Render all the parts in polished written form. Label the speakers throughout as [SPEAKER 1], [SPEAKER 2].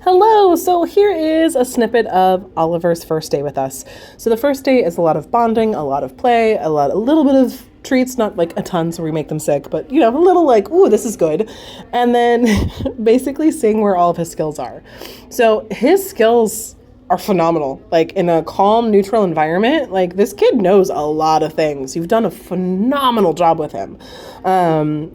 [SPEAKER 1] Hello! So here is a snippet of Oliver's first day with us. So the first day is a lot of bonding, a lot of play, a little bit of treats, not like a ton so we make them sick, but a little like, ooh, this is good. And then basically seeing where all of his skills are. So his skills are phenomenal. Like in a calm, neutral environment, like this kid knows a lot of things. You've done a phenomenal job with him.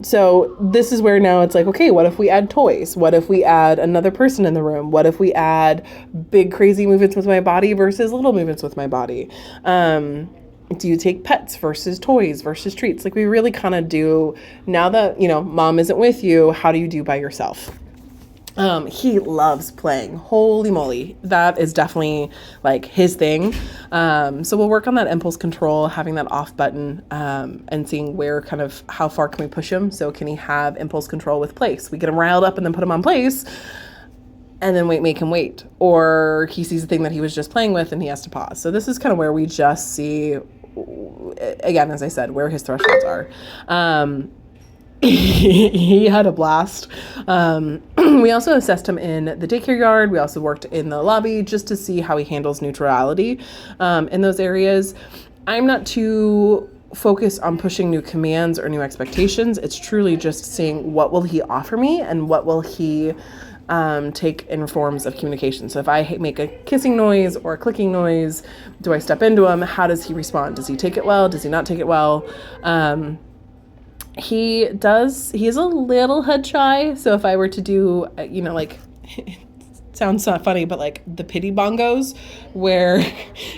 [SPEAKER 1] So this is where now it's like, okay, what if we add toys? What if we add another person in the room? What if we add big crazy movements with my body versus little movements with my body? Do you take pets versus toys versus treats? Like we really kind of do, now that, mom isn't with you, how do you do by yourself? He loves playing. Holy moly. That is definitely like his thing. So we'll work on that impulse control, having that off button, and seeing where how far can we push him? So can he have impulse control with place? We get him riled up and then put him on place and then make him wait. Or he sees the thing that he was just playing with and he has to pause. So this is kind of where we just see, again, as I said, where his thresholds are. He had a blast. We also assessed him in the daycare yard. We also worked in the lobby just to see how he handles neutrality in those areas. I'm not too focused on pushing new commands or new expectations. It's truly just seeing what will he offer me and what will he take in forms of communication. So if I make a kissing noise or a clicking noise, do I step into him? How does he respond? Does he take it well? Does he not take it well? He is a little head shy. So if I were to do, like, it sounds not funny, but like the pity bongos where,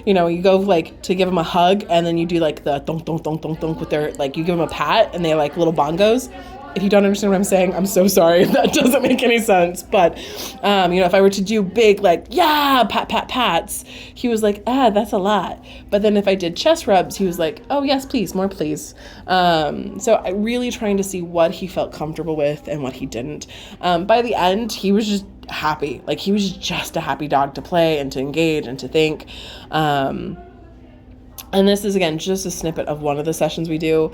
[SPEAKER 1] you go like to give him a hug and then you do like the donk, donk, donk, donk, donk with their, like you give him a pat and they're like little bongos. If you don't understand what I'm saying, I'm so sorry. That doesn't make any sense. But, if I were to do big, like, yeah, pat, pat, pats, he was like, that's a lot. But then if I did chest rubs, he was like, oh, yes, please, more please. So I really trying to see what he felt comfortable with and what he didn't. By the end, he was just happy. Like, he was just a happy dog to play and to engage and to think. And this is, again, just a snippet of one of the sessions we do.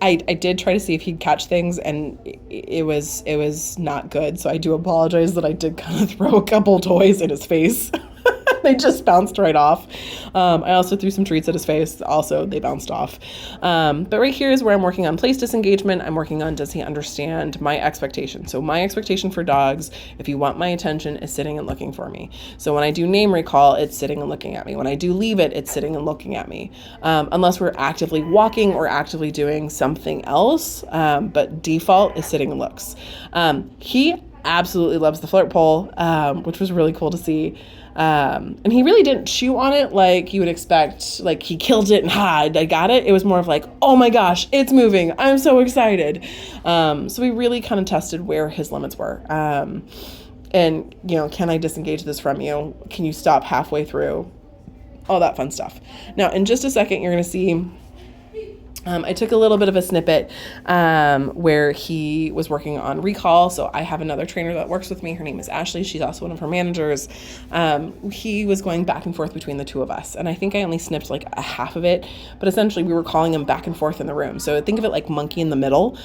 [SPEAKER 1] I did try to see if he'd catch things and it was not good. So I do apologize that I did kind of throw a couple toys in his face. They just bounced right off. I also threw some treats at his face. Also, they bounced off. But right here is where I'm working on place disengagement. I'm working on, does he understand my expectation? So my expectation for dogs, if you want my attention, is sitting and looking for me. So when I do name recall, it's sitting and looking at me. When I do leave it, it's sitting and looking at me. Unless we're actively walking or actively doing something else. But default is sitting and looks. He absolutely loves the flirt pole, which was really cool to see. And he really didn't chew on it like you would expect, like he killed it and I got it. It was more of like, oh my gosh, it's moving. I'm so excited. So we really kind of tested where his limits were. And, can I disengage this from you? Can you stop halfway through? All that fun stuff. Now, in just a second, you're going to see I took a little bit of a snippet where he was working on recall. So I have another trainer that works with me. Her name is Ashley. She's also one of her managers. He was going back and forth between the two of us. And I think I only snipped like a half of it. But essentially we were calling him back and forth in the room. So think of it like monkey in the middle,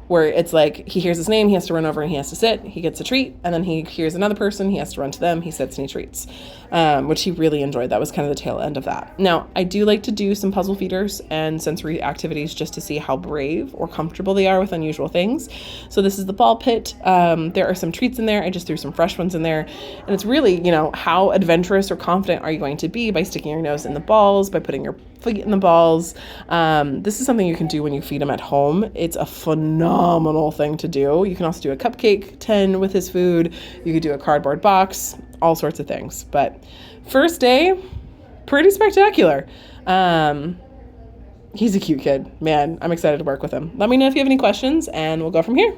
[SPEAKER 1] where it's like he hears his name, he has to run over and he has to sit. He gets a treat. And then he hears another person, he has to run to them, he sits and he treats, which he really enjoyed. That was kind of the tail end of that. Now, I do like to do some puzzle feeders and sensory activities just to see how brave or comfortable they are with unusual things. So this is the ball pit. There are some treats in there. I just threw some fresh ones in there. And it's really, how adventurous or confident are you going to be by sticking your nose in the balls, by putting your feet in the balls. This is something you can do when you feed him at home. It's a phenomenal thing to do. You can also do a cupcake tin with his food. You could do a cardboard box, all sorts of things. But first day, pretty spectacular. He's a cute kid. Man, I'm excited to work with him. Let me know if you have any questions and we'll go from here.